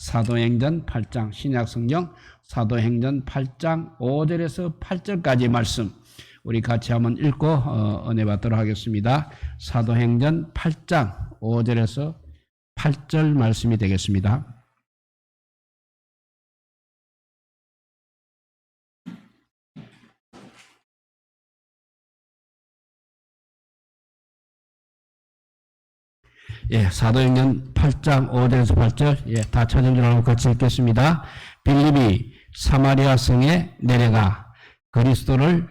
사도행전 8장, 신약성경 사도행전 8장 5절에서 8절까지 말씀 우리 같이 한번 읽고 은혜 받도록 하겠습니다. 사도행전 8장 5절에서 8절 말씀이 되겠습니다. 사도행전 8장 5절에서 8절 다 찾은 줄 알고 같이 읽겠습니다. 빌립이 사마리아 성에 내려가 그리스도를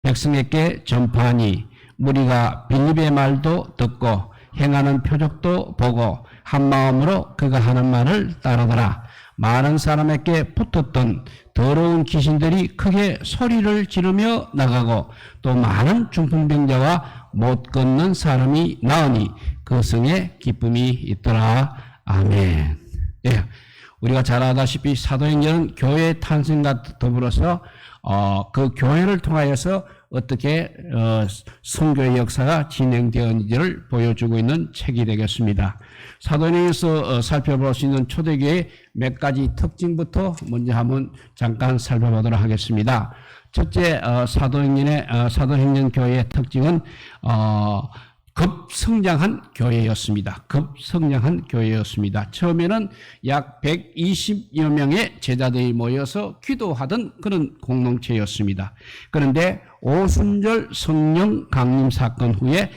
백성에게 전파하니 무리가 빌립의 말도 듣고 행하는 표적도 보고 한 마음으로 그가 하는 말을 따르더라. 많은 사람에게 붙었던 더러운 귀신들이 크게 소리를 지르며 나가고 또 많은 중풍병자와 못 걷는 사람이 나으니 그 성에 기쁨이 있더라. 아멘. 우리가 잘 아다시피 사도행전은 교회의 탄생과 더불어서 그 교회를 통하여서 어떻게 선교의 역사가 진행되었는지를 보여주고 있는 책이 되겠습니다. 사도행전에서 살펴볼 수 있는 초대교회의 몇 가지 특징부터 먼저 한번 잠깐 살펴보도록 하겠습니다. 첫째, 사도행전 교회의 특징은 급성장한 교회였습니다. 급성장한 교회였습니다. 처음에는 약 120여 명의 제자들이 모여서 기도하던 그런 공동체였습니다. 그런데 오순절 성령 강림 사건 후에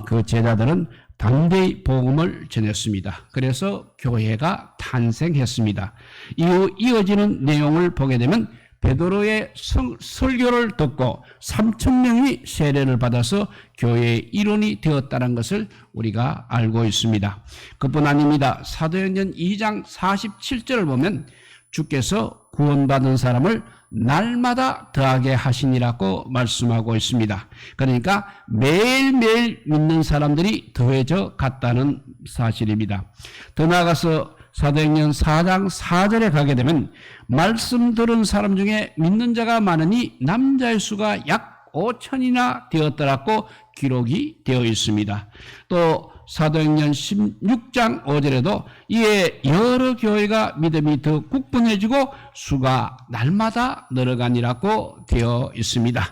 그 제자들은 담대히 복음을 전했습니다. 그래서 교회가 탄생했습니다. 이후 이어지는 내용을 보게 되면 베드로의 설교를 듣고 3,000명이 세례를 받아서 교회의 일원이 되었다는 것을 우리가 알고 있습니다. 그뿐 아닙니다. 사도행전 2장 47절을 보면 주께서 구원받은 사람을 날마다 더하게 하시니라고 말씀하고 있습니다. 그러니까 매일매일 믿는 사람들이 더해져 갔다는 사실입니다. 더 나아가서 사도행전 4장 4절에 가게 되면 말씀 들은 사람 중에 믿는 자가 많으니 남자의 수가 약 5천이나 되었더라고 기록이 되어 있습니다. 또 사도행전 16장 5절에도 이에 여러 교회가 믿음이 더 국분해지고 수가 날마다 늘어가니라고 되어 있습니다.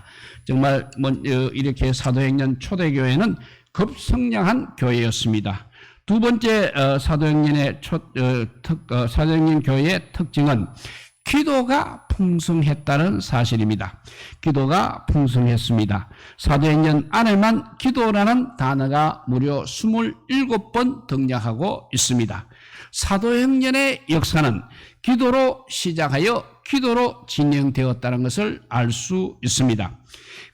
정말 이렇게 사도행전 초대교회는 급성장한 교회였습니다. 두 번째 사도행전 교회의 특징은 기도가 풍성했다는 사실입니다. 기도가 풍성했습니다. 사도행전 안에만 기도라는 단어가 무려 27번 등장하고 있습니다. 사도행전의 역사는 기도로 시작하여 기도로 진행되었다는 것을 알 수 있습니다.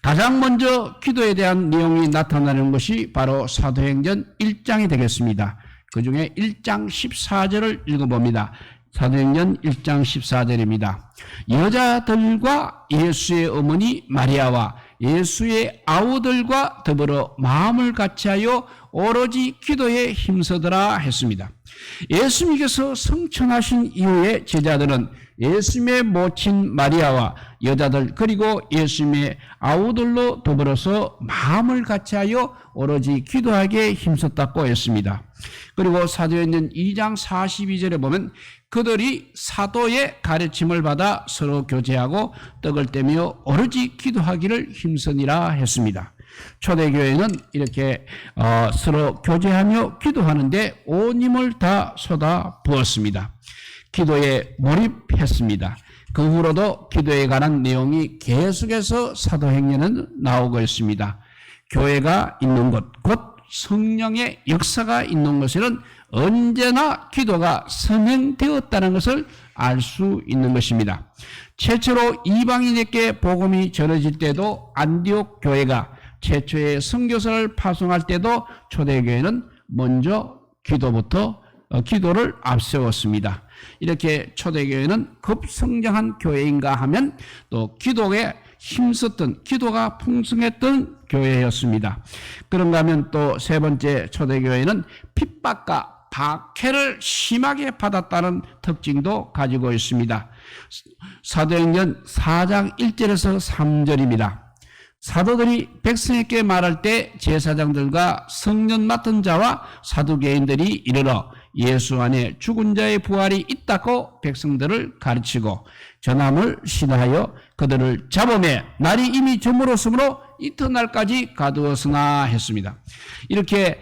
가장 먼저 기도에 대한 내용이 나타나는 것이 바로 사도행전 1장이 되겠습니다. 그 중에 1장 14절을 읽어봅니다. 사도행전 1장 14절입니다. 여자들과 예수의 어머니 마리아와 예수의 아우들과 더불어 마음을 같이하여 오로지 기도에 힘쓰더라 했습니다. 예수님께서 성천하신 이후에 제자들은 예수님의 모친 마리아와 여자들 그리고 예수님의 아우들로 더불어서 마음을 같이하여 오로지 기도하기에 힘썼다고 했습니다. 그리고 사도행전 2장 42절에 보면 그들이 사도의 가르침을 받아 서로 교제하고 떡을 떼며 오로지 기도하기를 힘쓰니라 했습니다. 초대교회는 이렇게 서로 교제하며 기도하는데 온 힘을 다 쏟아 부었습니다. 기도에 몰입했습니다. 그 후로도 기도에 관한 내용이 계속해서 사도행전은 나오고 있습니다. 교회가 있는 곳, 곧 성령의 역사가 있는 곳에는 언제나 기도가 선행되었다는 것을 알 수 있는 것입니다. 최초로 이방인에게 복음이 전해질 때도 안디옥 교회가 최초의 선교사를 파송할 때도 초대교회는 먼저 기도를 앞세웠습니다. 이렇게 초대교회는 급성장한 교회인가 하면 또 기도에 힘썼던 기도가 풍성했던 교회였습니다. 그런가 하면 또 세 번째 초대교회는 핍박과 박해를 심하게 받았다는 특징도 가지고 있습니다. 사도행전 4장 1절에서 3절입니다. 사도들이 백성에게 말할 때 제사장들과 성전 맡은 자와 사두개인들이 이르러 예수 안에 죽은 자의 부활이 있다고 백성들을 가르치고 전함을 시다하여 그들을 잡음에 날이 이미 저물었으므로 이튿날까지 가두었으나 했습니다. 이렇게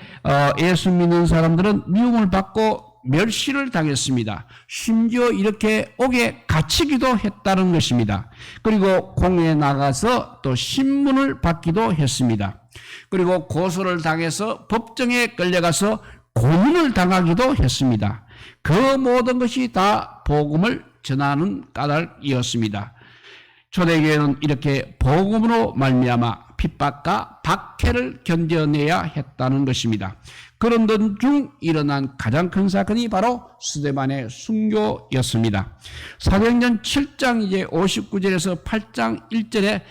예수 믿는 사람들은 미움을 받고 멸시를 당했습니다. 심지어 이렇게 옥에 갇히기도 했다는 것입니다. 그리고 공회에 나가서 또 신문을 받기도 했습니다. 그리고 고소를 당해서 법정에 끌려가서 고문을 당하기도 했습니다. 그 모든 것이 다 복음을 전하는 까닭이었습니다. 초대교회는 이렇게 복음으로 말미암아 핍박과 박해를 견뎌내야 했다는 것입니다. 그런 중 일어난 가장 큰 사건이 바로 스데반의 순교였습니다. 사도행전 7장 이제 59절에서 8장 1절에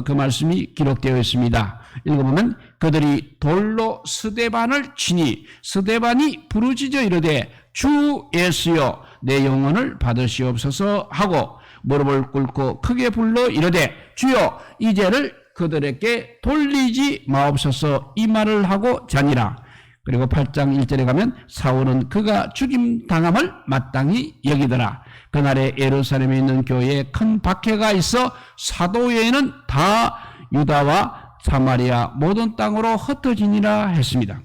그 말씀이 기록되어 있습니다. 읽어보면 그들이 돌로 스데반을 치니 스데반이 부르짖어 이르되 주 예수여 내 영혼을 받으시옵소서 하고 무릎을 꿇고 크게 불러 이르되 주여 이 죄를 그들에게 돌리지 마옵소서 이 말을 하고 자니라. 그리고 8장 1절에 가면 사울은 그가 죽임당함을 마땅히 여기더라. 그날에 예루살렘에 있는 교회에 큰 박해가 있어 사도회는 다 유다와 사마리아 모든 땅으로 흩어지니라 했습니다.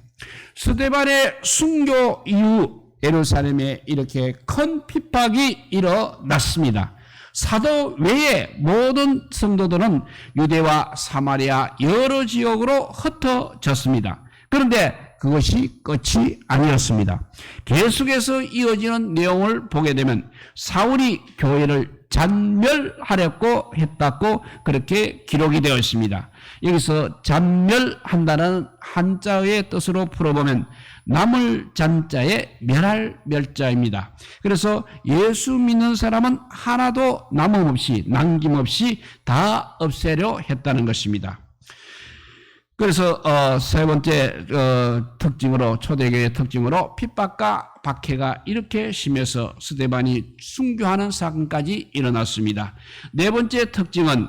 스데반의 순교 이후 예루살렘에 이렇게 큰 핍박이 일어났습니다. 사도 외에 모든 성도들은 유대와 사마리아 여러 지역으로 흩어졌습니다. 그런데 그것이 끝이 아니었습니다. 계속해서 이어지는 내용을 보게 되면 사울이 교회를 잔멸하려고 했다고 그렇게 기록이 되어 있습니다. 여기서 잔멸한다는 한자의 뜻으로 풀어보면 남을 잔자에 멸할 멸자입니다. 그래서 예수 믿는 사람은 하나도 남음없이 남김없이 다 없애려 했다는 것입니다. 그래서 세 번째 특징으로 초대교회의 특징으로 핍박과 박해가 이렇게 심해서 스데반이 순교하는 사건까지 일어났습니다. 네 번째 특징은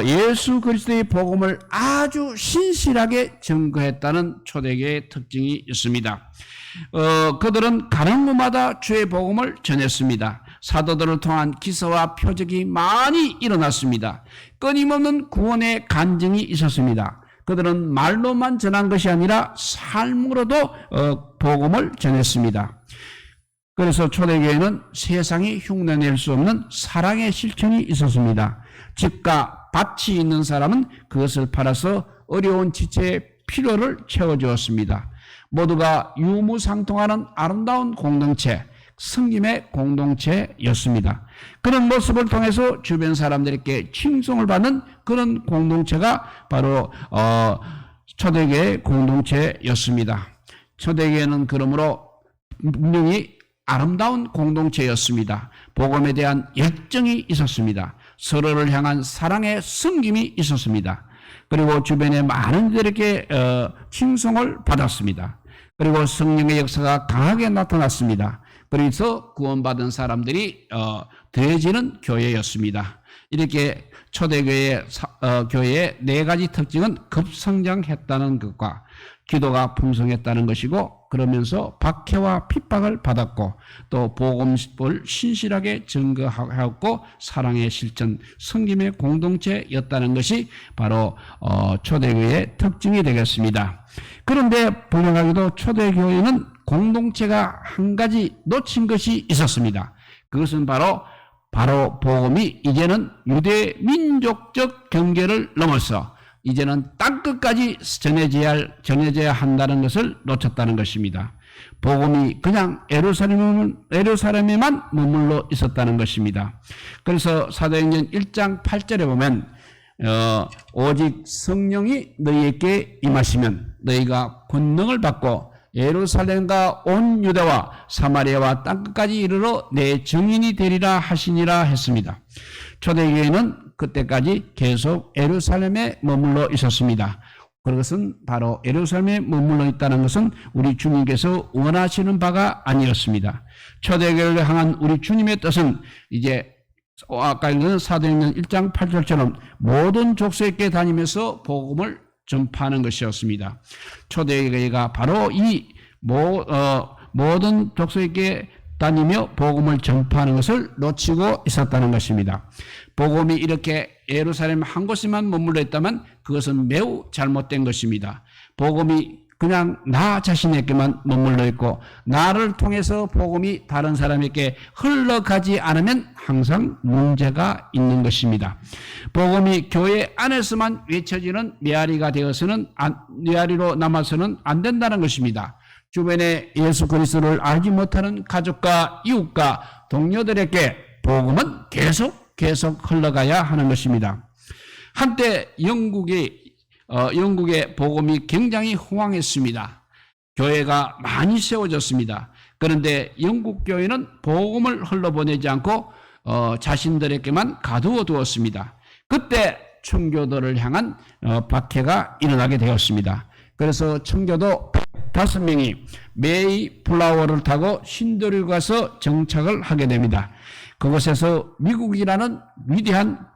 예수 그리스도의 복음을 아주 신실하게 증거했다는 초대교회의 특징이 있습니다. 그들은 가는 곳마다 주의 복음을 전했습니다. 사도들을 통한 기사와 표적이 많이 일어났습니다. 끊임없는 구원의 간증이 있었습니다. 그들은 말로만 전한 것이 아니라 삶으로도 복음을 전했습니다. 그래서 초대교회는 세상이 흉내낼 수 없는 사랑의 실천이 있었습니다. 집과 밭이 있는 사람은 그것을 팔아서 어려운 지체의 필요를 채워주었습니다. 모두가 유무상통하는 아름다운 공동체, 성김의 공동체였습니다. 그런 모습을 통해서 주변 사람들에게 칭송을 받는 그런 공동체가 바로 초대교회의 공동체였습니다. 초대교회는 그러므로 분명히 아름다운 공동체였습니다. 복음에 대한 열정이 있었습니다. 서로를 향한 사랑의 섬김이 있었습니다. 그리고 주변의 많은 이들에게 칭송을 받았습니다. 그리고 성령의 역사가 강하게 나타났습니다. 그래서 구원받은 사람들이 더해지는 교회였습니다. 이렇게 초대교회 교회의 네 가지 특징은 급성장했다는 것과 기도가 풍성했다는 것이고, 그러면서 박해와 핍박을 받았고 또 복음을 신실하게 증거하였고 사랑의 실천, 섬김의 공동체였다는 것이 바로 초대교회의 특징이 되겠습니다. 그런데 불행하게도 초대교회는 공동체가 한 가지 놓친 것이 있었습니다. 그것은 바로 복음이 이제는 유대 민족적 경계를 넘어서 이제는 땅끝까지 전해져야 한다는 것을 놓쳤다는 것입니다. 복음이 그냥 예루살렘에만 머물러 있었다는 것입니다. 그래서 사도행전 1장 8절에 보면 오직 성령이 너희에게 임하시면 너희가 권능을 받고 예루살렘과 온 유다와 사마리아와 땅끝까지 이르러 내 증인이 되리라 하시니라 했습니다. 초대교회는 그때까지 계속 예루살렘에 머물러 있었습니다. 그것은 바로 예루살렘에 머물러 있다는 것은 우리 주님께서 원하시는 바가 아니었습니다. 초대교회를 향한 우리 주님의 뜻은 이제 아까 읽은 사도행전 1장 8절처럼 모든 족속에게 다니면서 복음을 전파하는 것이었습니다. 초대교회가 바로 이 모든 족속에게 다니며 복음을 전파하는 것을 놓치고 있었다는 것입니다. 복음이 이렇게 예루살렘 한 곳에만 머물러 있다면 그것은 매우 잘못된 것입니다. 복음이 그냥 나 자신에게만 머물러 있고 나를 통해서 복음이 다른 사람에게 흘러가지 않으면 항상 문제가 있는 것입니다. 복음이 교회 안에서만 외쳐지는 메아리가 되어서는 메아리로 남아서는 안 된다는 것입니다. 주변에 예수 그리스도를 알지 못하는 가족과 이웃과 동료들에게 복음은 계속 흘러가야 하는 것입니다. 한때 영국의 복음이 굉장히 호황했습니다. 교회가 많이 세워졌습니다. 그런데 영국 교회는 복음을 흘러보내지 않고 자신들에게만 가두어 두었습니다. 그때 청교도를 향한 박해가 일어나게 되었습니다. 그래서 청교도 5명이 메이 플라워를 타고 신도를 가서 정착을 하게 됩니다. 그곳에서 미국이라는 위대한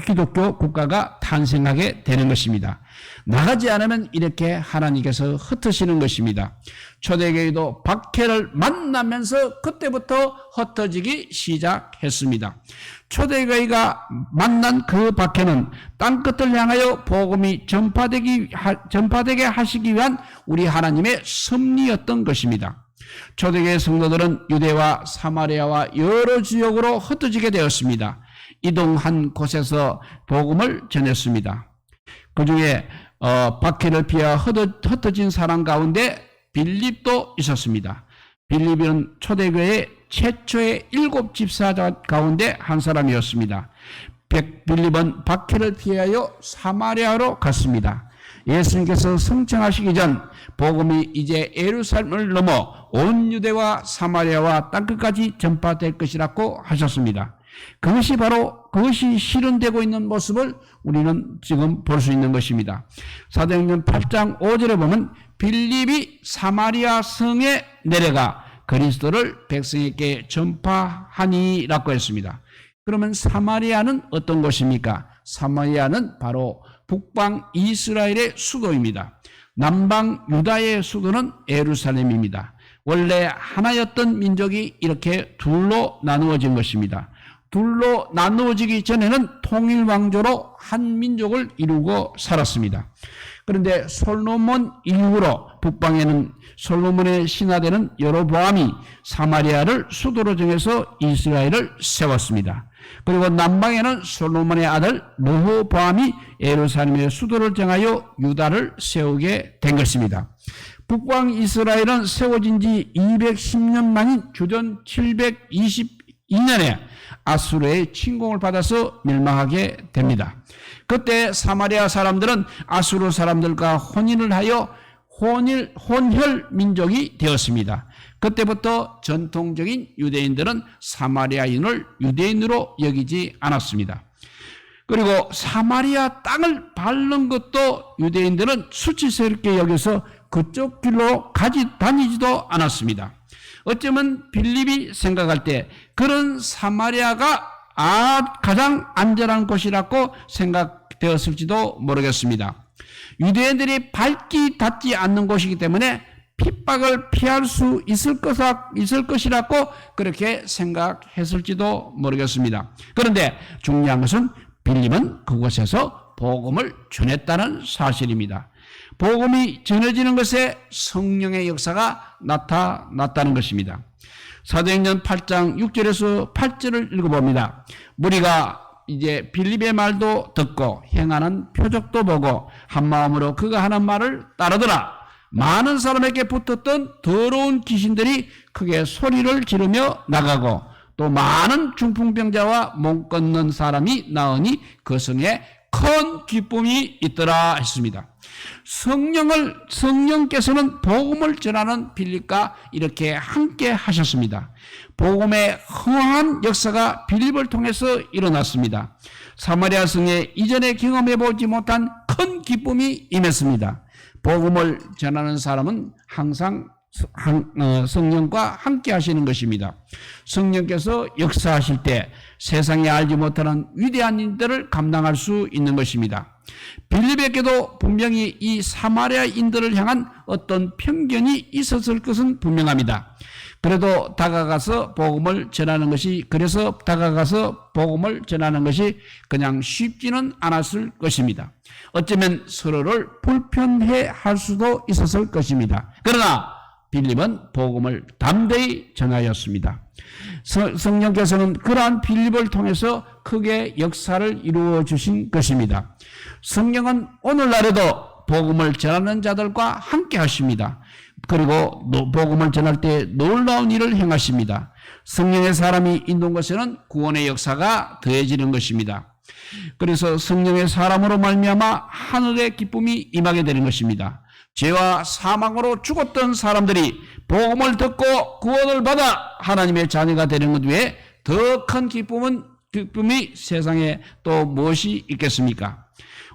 기독교 국가가 탄생하게 되는 것입니다. 나가지 않으면 이렇게 하나님께서 흩으시는 것입니다. 초대교회도 박해를 만나면서 그때부터 흩어지기 시작했습니다. 초대교회가 만난 그 박해는 땅끝을 향하여 복음이 전파되게 하시기 위한 우리 하나님의 섭리였던 것입니다. 초대교회 성도들은 유대와 사마리아와 여러 지역으로 흩어지게 되었습니다. 이동한 곳에서 복음을 전했습니다. 그 중에 박해를 피해 흩어진 사람 가운데 빌립도 있었습니다. 빌립은 초대교회의 최초의 7집사 가운데 한 사람이었습니다. 빌립은 박해를 피하여 사마리아로 갔습니다. 예수님께서 성청하시기 전 복음이 이제 예루살렘을 넘어 온 유대와 사마리아와 땅끝까지 전파될 것이라고 하셨습니다. 그것이 실현되고 있는 모습을 우리는 지금 볼 수 있는 것입니다. 사도행전 8장 5절에 보면 빌립이 사마리아 성에 내려가 그리스도를 백성에게 전파하니라고 했습니다. 그러면 사마리아는 어떤 곳입니까? 사마리아는 바로 북방 이스라엘의 수도입니다. 남방 유다의 수도는 예루살렘입니다. 원래 하나였던 민족이 이렇게 둘로 나누어진 것입니다. 둘로 나누어지기 전에는 통일왕조로 한 민족을 이루고 살았습니다. 그런데 솔로몬 이후로 북방에는 솔로몬의 신하되는 여로보암이 사마리아를 수도로 정해서 이스라엘을 세웠습니다. 그리고 남방에는 솔로몬의 아들 르호보암이 예루살렘의 수도를 정하여 유다를 세우게 된 것입니다. 북방 이스라엘은 세워진 지 210년 만인 주전 722년에 아수르의 침공을 받아서 멸망하게 됩니다. 그때 사마리아 사람들은 아수르 사람들과 혼인을 하여 혼혈 민족이 되었습니다. 그때부터 전통적인 유대인들은 사마리아인을 유대인으로 여기지 않았습니다. 그리고 사마리아 땅을 밟는 것도 유대인들은 수치스럽게 여겨서 그쪽 길로 다니지도 않았습니다. 어쩌면 빌립이 생각할 때 그런 사마리아가 가장 안전한 곳이라고 생각되었을지도 모르겠습니다. 유대인들이 발기 닿지 않는 곳이기 때문에 핍박을 피할 수 있을 것이라고 그렇게 생각했을지도 모르겠습니다. 그런데 중요한 것은 빌립은 그곳에서 복음을 전했다는 사실입니다. 복음이 전해지는 것에 성령의 역사가 나타났다는 것입니다. 사도행전 8장 6절에서 8절을 읽어봅니다. 무리가 이제 빌립의 말도 듣고 행하는 표적도 보고 한마음으로 그가 하는 말을 따르더라. 많은 사람에게 붙었던 더러운 귀신들이 크게 소리를 지르며 나가고 또 많은 중풍병자와 몸 끊는 사람이 나으니 그 성에 큰 기쁨이 있더라 했습니다. 성령께서는 복음을 전하는 빌립과 이렇게 함께 하셨습니다. 복음의 흥황한 역사가 빌립을 통해서 일어났습니다. 사마리아 성에 이전에 경험해 보지 못한 큰 기쁨이 임했습니다. 복음을 전하는 사람은 항상 성령과 함께 하시는 것입니다. 성령께서 역사하실 때 세상에 알지 못하는 위대한 일들을 감당할 수 있는 것입니다. 빌립에게도 분명히 이 사마리아인들을 향한 어떤 편견이 있었을 것은 분명합니다. 그래서 다가가서 복음을 전하는 것이 그냥 쉽지는 않았을 것입니다. 어쩌면 서로를 불편해 할 수도 있었을 것입니다. 그러나 빌립은 복음을 담대히 전하였습니다. 성령께서는 그러한 빌립을 통해서 크게 역사를 이루어 주신 것입니다. 성령은 오늘날에도 복음을 전하는 자들과 함께 하십니다. 그리고 복음을 전할 때 놀라운 일을 행하십니다. 성령의 사람이 있는 곳에는 구원의 역사가 더해지는 것입니다. 그래서 성령의 사람으로 말미암아 하늘의 기쁨이 임하게 되는 것입니다. 죄와 사망으로 죽었던 사람들이 복음을 듣고 구원을 받아 하나님의 자녀가 되는 것 외에 더 큰 기쁨이 세상에 또 무엇이 있겠습니까?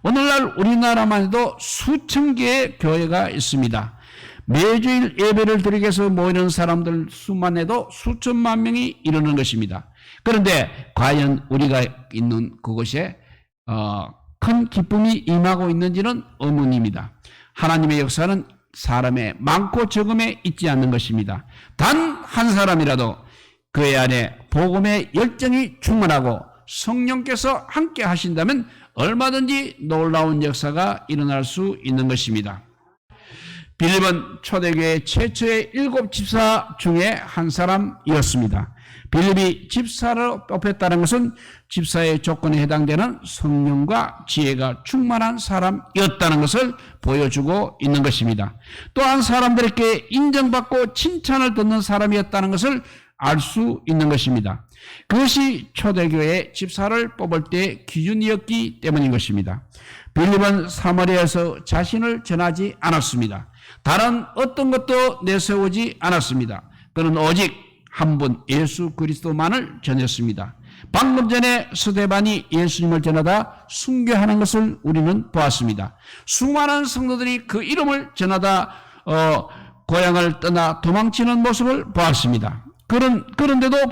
오늘날 우리나라만 해도 수천 개의 교회가 있습니다. 매주일 예배를 드리기 위해서 모이는 사람들 수만 해도 수천만 명이 이르는 것입니다. 그런데 과연 우리가 있는 그곳에 큰 기쁨이 임하고 있는지는 의문입니다. 하나님의 역사는 사람의 많고 적음에 있지 않는 것입니다. 단 한 사람이라도 그의 안에 복음의 열정이 충만하고 성령께서 함께 하신다면 얼마든지 놀라운 역사가 일어날 수 있는 것입니다. 빌립은 초대교회 최초의 7 집사 중에 한 사람이었습니다. 빌립이 집사로 뽑혔다는 것은 집사의 조건에 해당되는 성령과 지혜가 충만한 사람이었다는 것을 보여주고 있는 것입니다. 또한 사람들에게 인정받고 칭찬을 듣는 사람이었다는 것을 알 수 있는 것입니다. 그것이 초대교회 집사를 뽑을 때 기준이었기 때문인 것입니다. 빌립은 사마리아에서 자신을 전하지 않았습니다. 다른 어떤 것도 내세우지 않았습니다. 그는 오직 한 분 예수 그리스도만을 전했습니다. 방금 전에 스데반이 예수님을 전하다 순교하는 것을 우리는 보았습니다. 수많은 성도들이 그 이름을 전하다 고향을 떠나 도망치는 모습을 보았습니다. 그럼에도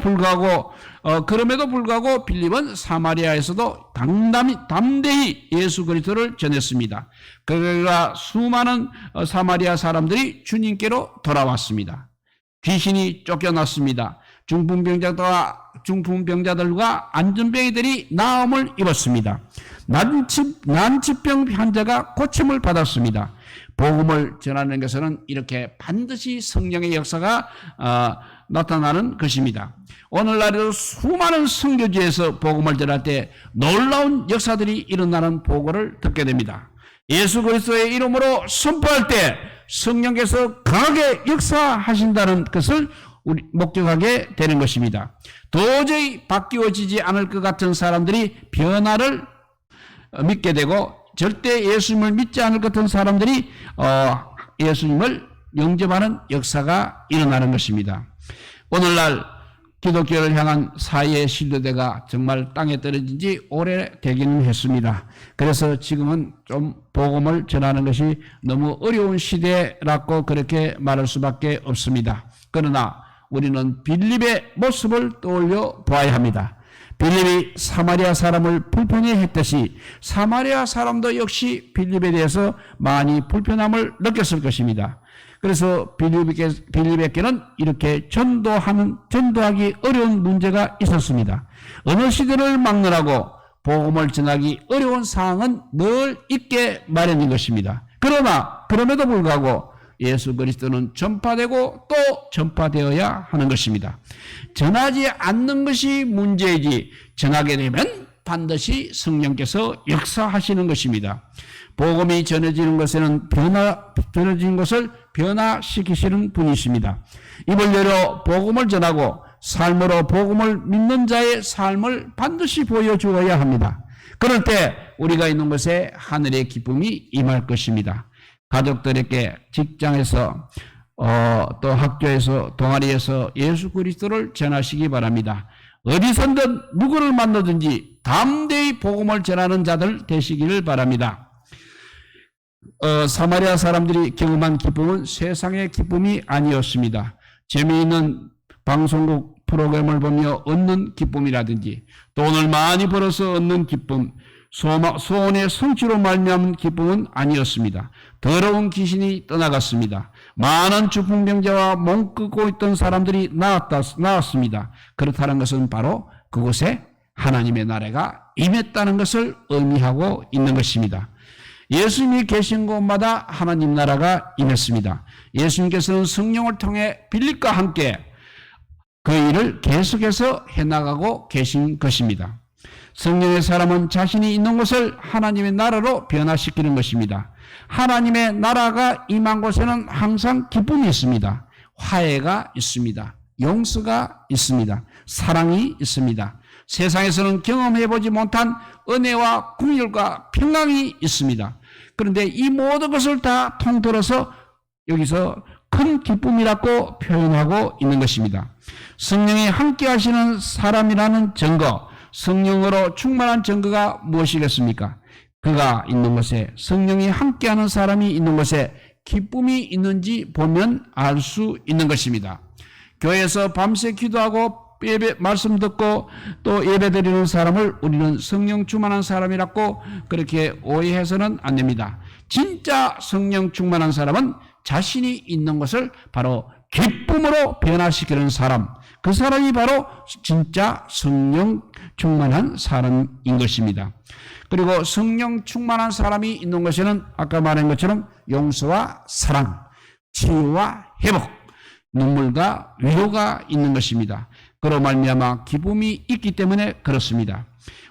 불구하고 빌립은 사마리아에서도 담대히 예수 그리스도를 전했습니다. 그가 수많은 사마리아 사람들이 주님께로 돌아왔습니다. 귀신이 쫓겨났습니다. 중풍병자들과 안전병이들이 나음을 입었습니다. 난치병 환자가 고침을 받았습니다. 복음을 전하는 것은 이렇게 반드시 성령의 역사가 나타나는 것입니다. 오늘날에도 수많은 선교지에서 복음을 전할 때 놀라운 역사들이 일어나는 보고를 듣게 됩니다. 예수 그리스도의 이름으로 선포할 때 성령께서 강하게 역사하신다는 것을 우리 목격하게 되는 것입니다. 도저히 바뀌어지지 않을 것 같은 사람들이 변화를 믿게 되고 절대 예수님을 믿지 않을 것 같은 사람들이 예수님을 영접하는 역사가 일어나는 것입니다. 오늘날 기독교를 향한 사회의 신뢰도가 정말 땅에 떨어진 지 오래되기는 했습니다. 그래서 지금은 좀 복음을 전하는 것이 너무 어려운 시대라고 그렇게 말할 수밖에 없습니다. 그러나 우리는 빌립의 모습을 떠올려 보아야 합니다. 빌립이 사마리아 사람을 불편해 했듯이 사마리아 사람도 역시 빌립에 대해서 많이 불편함을 느꼈을 것입니다. 그래서 빌립에게는 이렇게 전도하기 어려운 문제가 있었습니다. 어느 시대를 막론하고 복음을 전하기 어려운 상황은 늘 있게 마련인 것입니다. 그럼에도 불구하고 예수 그리스도는 전파되고 또 전파되어야 하는 것입니다. 전하지 않는 것이 문제이지 전하게 되면 반드시 성령께서 역사하시는 것입니다. 복음이 전해지는 것에는 전해진 것을 변화시키시는 분이십니다. 입을 열어 복음을 전하고 삶으로 복음을 믿는 자의 삶을 반드시 보여주어야 합니다. 그럴 때 우리가 있는 곳에 하늘의 기쁨이 임할 것입니다. 가족들에게 직장에서 또 학교에서 동아리에서 예수 그리스도를 전하시기 바랍니다. 어디선든 누구를 만나든지 담대히 복음을 전하는 자들 되시기를 바랍니다. 사마리아 사람들이 경험한 기쁨은 세상의 기쁨이 아니었습니다. 재미있는 방송국 프로그램을 보며 얻는 기쁨이라든지 돈을 많이 벌어서 얻는 기쁨, 소원의 성취로 말미암은 기쁨은 아니었습니다. 더러운 귀신이 떠나갔습니다. 많은 주풍병자와 몸 끄고 있던 사람들이 나왔습니다. 그렇다는 것은 바로 그곳에 하나님의 나라가 임했다는 것을 의미하고 있는 것입니다. 예수님이 계신 곳마다 하나님 나라가 임했습니다. 예수님께서는 성령을 통해 빌립과 함께 그 일을 계속해서 해나가고 계신 것입니다. 성령의 사람은 자신이 있는 곳을 하나님의 나라로 변화시키는 것입니다. 하나님의 나라가 임한 곳에는 항상 기쁨이 있습니다. 화해가 있습니다. 용서가 있습니다. 사랑이 있습니다. 세상에서는 경험해보지 못한 은혜와 긍휼과 평강이 있습니다. 그런데 이 모든 것을 다 통틀어서 여기서 큰 기쁨이라고 표현하고 있는 것입니다. 성령이 함께 하시는 사람이라는 증거, 성령으로 충만한 증거가 무엇이겠습니까? 그가 있는 곳에, 성령이 함께하는 사람이 있는 곳에 기쁨이 있는지 보면 알 수 있는 것입니다. 교회에서 밤새 기도하고 예배 말씀 듣고 또 예배 드리는 사람을 우리는 성령 충만한 사람이라고 그렇게 오해해서는 안 됩니다. 진짜 성령 충만한 사람은 자신이 있는 것을 바로 기쁨으로 변화시키는 사람, 그 사람이 바로 진짜 성령 충만한 사람인 것입니다. 그리고 성령 충만한 사람이 있는 것에는 아까 말한 것처럼 용서와 사랑, 치유와 회복, 눈물과 위로가 있는 것입니다. 그로 말미암아 기쁨이 있기 때문에 그렇습니다.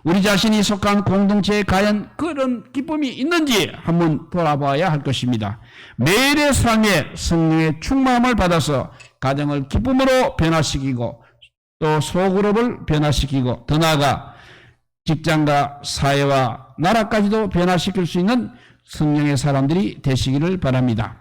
우리 자신이 속한 공동체에 과연 그런 기쁨이 있는지 한번 돌아봐야 할 것입니다. 매일의 삶에 성령의 충만함을 받아서 가정을 기쁨으로 변화시키고 또 소그룹을 변화시키고 더 나아가 직장과 사회와 나라까지도 변화시킬 수 있는 성령의 사람들이 되시기를 바랍니다.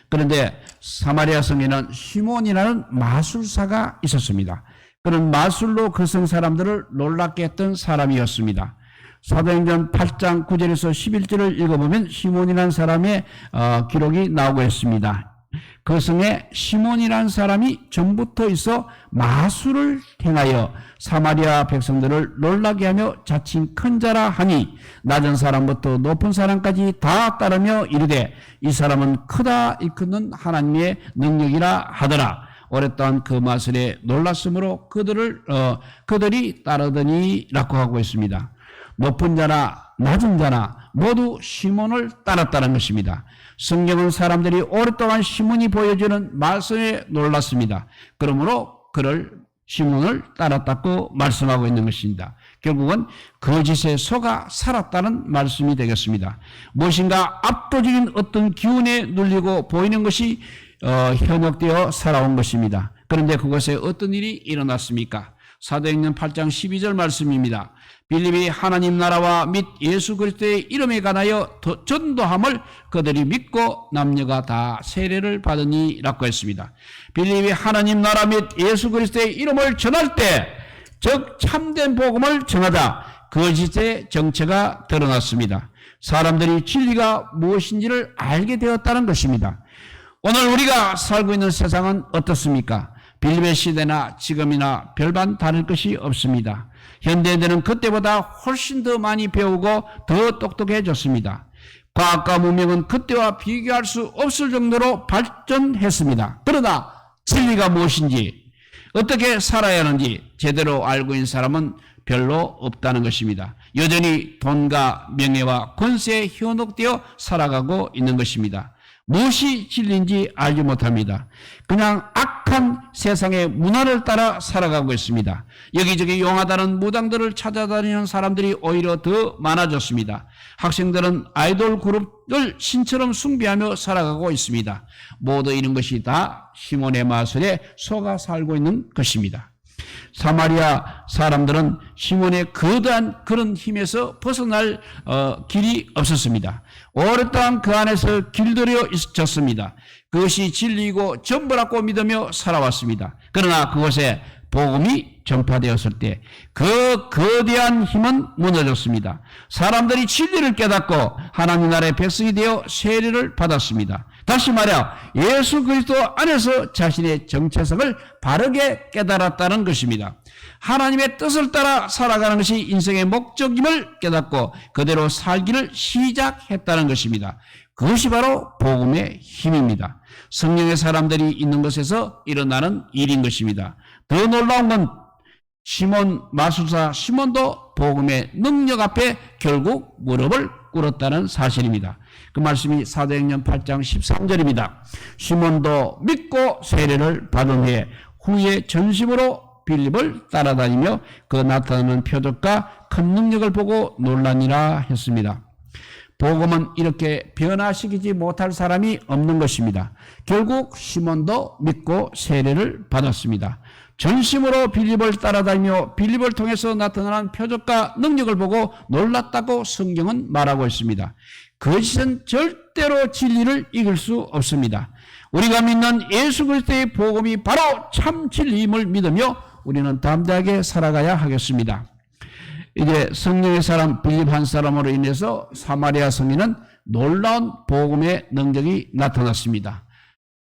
그런데 사마리아 성에는 시몬이라는 마술사가 있었습니다. 그는 마술로 그 성 사람들을 놀랍게 했던 사람이었습니다. 사도행전 8장 9절에서 11절을 읽어보면 시몬이라는 사람의 기록이 나오고 있습니다. 그 성에 시몬이라는 사람이 전부터 있어 마술을 행하여 사마리아 백성들을 놀라게 하며 자칭 큰 자라 하니 낮은 사람부터 높은 사람까지 다 따르며 이르되 이 사람은 크다 일컫는 하나님의 능력이라 하더라. 오랫동안 그 마술에 놀랐으므로 그들이 따르더니라고 하고 있습니다. 높은 자나 낮은 자나 모두 시몬을 따랐다는 것입니다. 성경은 사람들이 오랫동안 시몬이 보여주는 말씀에 놀랐습니다. 그러므로 시몬을 따랐다고 말씀하고 있는 것입니다. 결국은 거짓에 속아 살았다는 말씀이 되겠습니다. 무엇인가 압도적인 어떤 기운에 눌리고 보이는 것이 현혹되어 살아온 것입니다. 그런데 그것에 어떤 일이 일어났습니까? 사도행전 8장 12절 말씀입니다. 빌립이 하나님 나라와 및 예수 그리스도의 이름에 관하여 전도함을 그들이 믿고 남녀가 다 세례를 받으니라고 했습니다. 빌립이 하나님 나라 및 예수 그리스도의 이름을 전할 때, 즉 참된 복음을 전하자 거짓의 정체가 드러났습니다. 사람들이 진리가 무엇인지를 알게 되었다는 것입니다. 오늘 우리가 살고 있는 세상은 어떻습니까? 빌립의 시대나 지금이나 별반 다를 것이 없습니다. 현대인들은 그때보다 훨씬 더 많이 배우고 더 똑똑해졌습니다. 과학과 문명은 그때와 비교할 수 없을 정도로 발전했습니다. 그러나 진리가 무엇인지, 어떻게 살아야 하는지 제대로 알고 있는 사람은 별로 없다는 것입니다. 여전히 돈과 명예와 권세에 현혹되어 살아가고 있는 것입니다. 무엇이 진리인지 알지 못합니다. 그냥 악한 세상의 문화를 따라 살아가고 있습니다. 여기저기 용하다는 무당들을 찾아다니는 사람들이 오히려 더 많아졌습니다. 학생들은 아이돌 그룹을 신처럼 숭배하며 살아가고 있습니다. 모두 이런 것이 다 시몬의 마술에 속아 살고 있는 것입니다. 사마리아 사람들은 시몬의 거대한 그런 힘에서 벗어날 길이 없었습니다. 오랫동안 그 안에서 길들여 있었습니다. 그것이 진리이고 전부라고 믿으며 살아왔습니다. 그러나 그곳에 복음이 전파되었을 때 그 거대한 힘은 무너졌습니다. 사람들이 진리를 깨닫고 하나님 나라의 백성이 되어 세례를 받았습니다. 다시 말해 예수 그리스도 안에서 자신의 정체성을 바르게 깨달았다는 것입니다. 하나님의 뜻을 따라 살아가는 것이 인생의 목적임을 깨닫고 그대로 살기를 시작했다는 것입니다. 그것이 바로 복음의 힘입니다. 성령의 사람들이 있는 것에서 일어나는 일인 것입니다. 더 놀라운 건 시몬 마술사 시몬도 복음의 능력 앞에 결국 무릎을 꿇었다는 사실입니다. 그 말씀이 사도행전 8장 13절입니다. 시몬도 믿고 세례를 받은 후에 전심으로 빌립을 따라다니며 그 나타나는 표적과 큰 능력을 보고 놀라니라 했습니다. 복음은 이렇게 변화시키지 못할 사람이 없는 것입니다. 결국 시몬도 믿고 세례를 받았습니다. 전심으로 빌립을 따라다니며 빌립을 통해서 나타나는 표적과 능력을 보고 놀랐다고 성경은 말하고 있습니다. 거짓은 절대로 진리를 이길 수 없습니다. 우리가 믿는 예수 그리스도의 복음이 바로 참 진리임을 믿으며 우리는 담대하게 살아가야 하겠습니다. 이제 성령의 사람 빌립 한 사람으로 인해서 사마리아 성인은 놀라운 복음의 능력이 나타났습니다.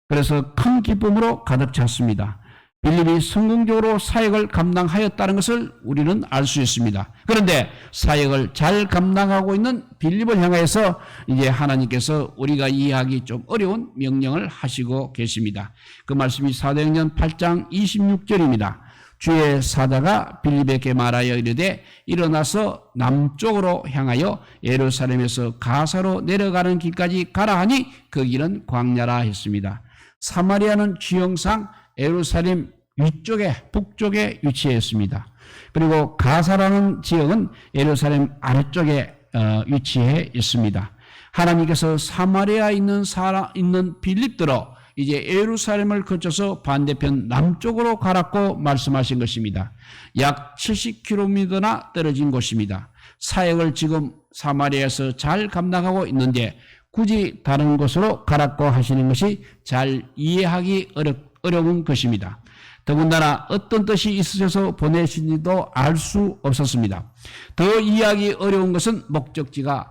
그래서 큰 기쁨으로 가득 찼습니다. 빌립이 성공적으로 사역을 감당하였다는 것을 우리는 알 수 있습니다. 그런데 사역을 잘 감당하고 있는 빌립을 향해서 이제 하나님께서 우리가 이해하기 좀 어려운 명령을 하시고 계십니다. 그 말씀이 사도행전 8장 26절입니다. 주의 사자가 빌립에게 말하여 이르되 일어나서 남쪽으로 향하여 예루살렘에서 가사로 내려가는 길까지 가라 하니 그 길은 광야라 했습니다. 사마리아는 지형상 예루살렘 위쪽에 북쪽에 위치해 있습니다. 그리고 가사라는 지역은 예루살렘 아래쪽에 위치해 있습니다. 하나님께서 사마리아에 있는 빌립들로 이제 예루살렘을 거쳐서 반대편 남쪽으로 가라고 말씀하신 것입니다. 약 70km나 떨어진 곳입니다. 사역을 지금 사마리아에서 잘 감당하고 있는데 굳이 다른 곳으로 가라고 하시는 것이 잘 이해하기 어려운 것입니다. 더군다나 어떤 뜻이 있으셔서 보내신지도 알 수 없었습니다. 더 이해하기 어려운 것은 목적지가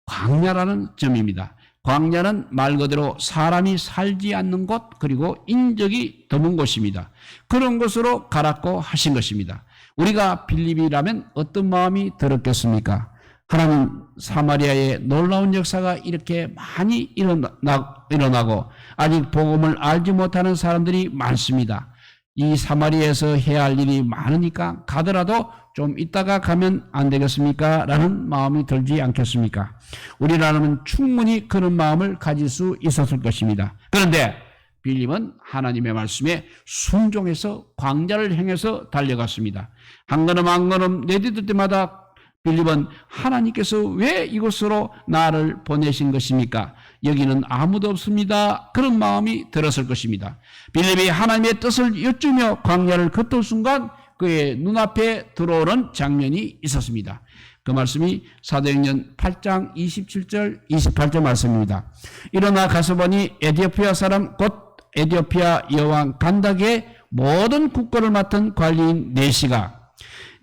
광야라는 점입니다. 광야는 말 그대로 사람이 살지 않는 곳 그리고 인적이 드문 곳입니다. 그런 곳으로 가라고 하신 것입니다. 우리가 빌립이라면 어떤 마음이 들었겠습니까? 하나님 사마리아의 놀라운 역사가 이렇게 많이 일어나고 아직 복음을 알지 못하는 사람들이 많습니다. 이 사마리아에서 해야 할 일이 많으니까 가더라도 좀 이따가 가면 안 되겠습니까? 라는 마음이 들지 않겠습니까? 우리라면 충분히 그런 마음을 가질 수 있었을 것입니다. 그런데 빌립은 하나님의 말씀에 순종해서 광야를 향해서 달려갔습니다. 한 걸음 한 걸음 내디딜 때마다 빌립은 하나님께서 왜 이곳으로 나를 보내신 것입니까? 여기는 아무도 없습니다. 그런 마음이 들었을 것입니다. 빌립이 하나님의 뜻을 여쭈며 광야를 걷던 순간 그의 눈앞에 들어오는 장면이 있었습니다. 그 말씀이 사도행전 8장 27절 28절 말씀입니다. 일어나 가서 보니 에티오피아 사람 곧 에티오피아 여왕 간다게의 모든 국고를 맡은 관리인 네시가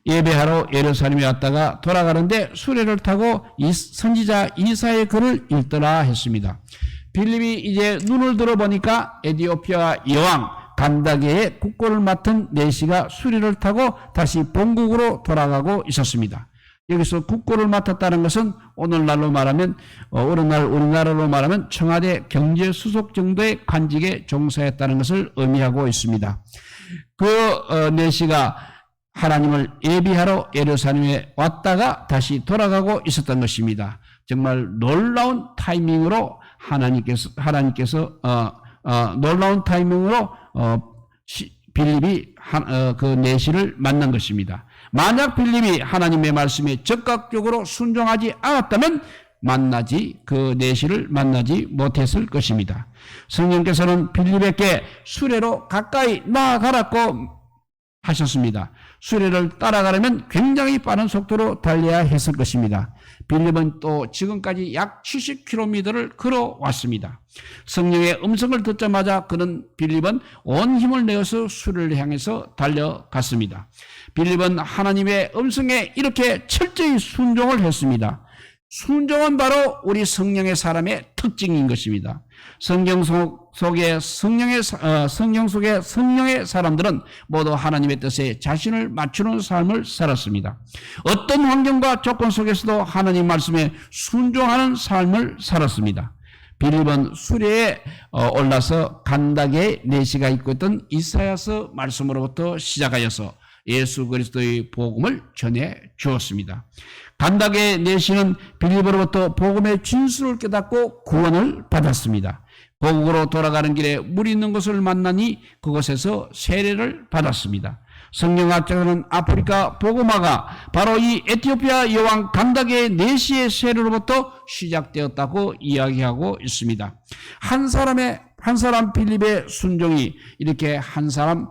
예배하러 예루살렘에 왔다가 돌아가는데 수레를 타고 선지자 이사의 글을 읽더라 했습니다. 빌립이 이제 눈을 들어보니까 에티오피아 여왕 간다게의 국고를 맡은 네시가 수레를 타고 다시 본국으로 돌아가고 있었습니다. 여기서 국고를 맡았다는 것은 오늘날로 말하면 오늘날 우리나라로 말하면 청와대 경제수석 정도의 관직에 종사했다는 것을 의미하고 있습니다. 그 네시가 하나님을 예비하러 예루살렘에 왔다가 다시 돌아가고 있었던 것입니다. 정말 놀라운 타이밍으로 하나님께서 놀라운 타이밍으로 빌립이 그 내시를 만난 것입니다. 만약 빌립이 하나님의 말씀에 적극적으로 순종하지 않았다면 그 내시를 만나지 못했을 것입니다. 성령께서는 빌립에게 수레로 가까이 나아가라고 하셨습니다. 수레를 따라가려면 굉장히 빠른 속도로 달려야 했을 것입니다. 빌립은 또 지금까지 약 70km를 걸어왔습니다. 성령의 음성을 듣자마자 빌립은 온 힘을 내어서 수레를 향해서 달려갔습니다. 빌립은 하나님의 음성에 이렇게 철저히 순종을 했습니다. 순종은 바로 우리 성령의 사람의 특징인 것입니다. 성경 속의 성령의 사람들은 모두 하나님의 뜻에 자신을 맞추는 삶을 살았습니다. 어떤 환경과 조건 속에서도 하나님 말씀에 순종하는 삶을 살았습니다. 빌립은 수레에 올라서 간닥에 내시가 입고 있던 이사야서 말씀으로부터 시작하여서 예수 그리스도의 복음을 전해 주었습니다. 간닥의 내시는 빌립으로부터 복음의 진수를 깨닫고 구원을 받았습니다. 고국으로 돌아가는 길에 물이 있는 곳을 만나니 그곳에서 세례를 받았습니다. 성경학자들은 아프리카 복음화가 바로 이 에티오피아 여왕 간닥의 내시의 세례로부터 시작되었다고 이야기하고 있습니다. 한 사람 빌립의 순종이 이렇게 한 사람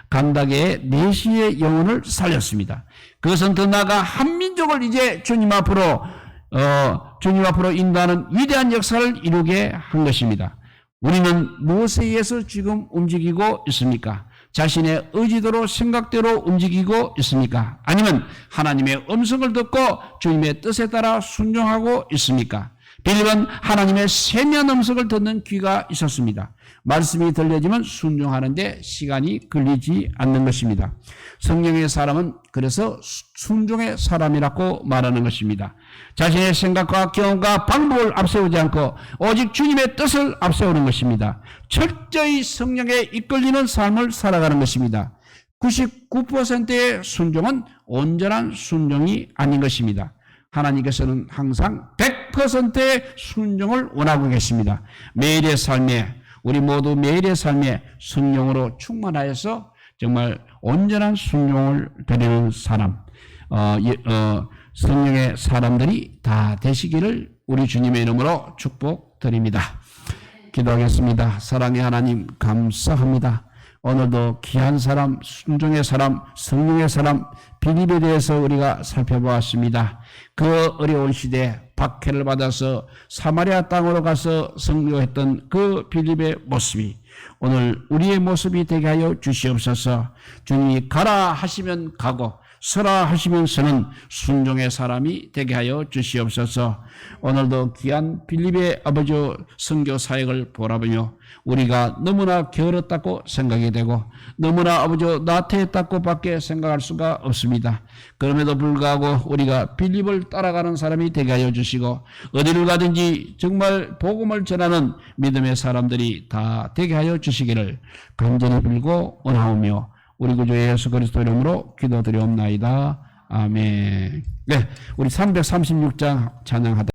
간닥의 내시의 영혼을 살렸습니다. 그것은 더 나아가 한민족을 이제 주님 앞으로 인도하는 위대한 역사를 이루게 한 것입니다. 우리는 무엇에 의해서 지금 움직이고 있습니까? 자신의 의지대로 생각대로 움직이고 있습니까? 아니면 하나님의 음성을 듣고 주님의 뜻에 따라 순종하고 있습니까? 빌립은 하나님의 세미한 음성을 듣는 귀가 있었습니다. 말씀이 들려지면 순종하는데 시간이 걸리지 않는 것입니다. 성령의 사람은 그래서 순종의 사람이라고 말하는 것입니다. 자신의 생각과 경험과 방법을 앞세우지 않고 오직 주님의 뜻을 앞세우는 것입니다. 철저히 성령에 이끌리는 삶을 살아가는 것입니다. 99%의 순종은 온전한 순종이 아닌 것입니다. 하나님께서는 항상 100%의 순종을 원하고 계십니다. 매일의 삶에 우리 모두 매일의 삶에 성령으로 충만하여서 정말 온전한 순종을 드리는 사람, 성령의 사람들이 다 되시기를 우리 주님의 이름으로 축복드립니다. 기도하겠습니다. 사랑의 하나님 감사합니다. 오늘도 귀한 사람, 순종의 사람, 성령의 사람 빌립에 대해서 우리가 살펴보았습니다. 그 어려운 시대에 박해를 받아서 사마리아 땅으로 가서 선교했던 그 빌립의 모습이 오늘 우리의 모습이 되게 하여 주시옵소서. 주님이 가라 하시면 가고 서라 하시면 서는 순종의 사람이 되게 하여 주시옵소서. 오늘도 귀한 빌립의 아버지 선교 사역을 보라보며 우리가 너무나 게을렀다고 생각이 되고 너무나 아버지 나태했다고 밖에 생각할 수가 없습니다. 그럼에도 불구하고 우리가 빌립을 따라가는 사람이 되게 하여 주시고 어디를 가든지 정말 복음을 전하는 믿음의 사람들이 다 되게 하여 주시기를 간절히 빌고 원하오며 우리 구주 예수 그리스도 이름으로 기도드리옵나이다. 아멘. 네, 우리 336장 찬양하다.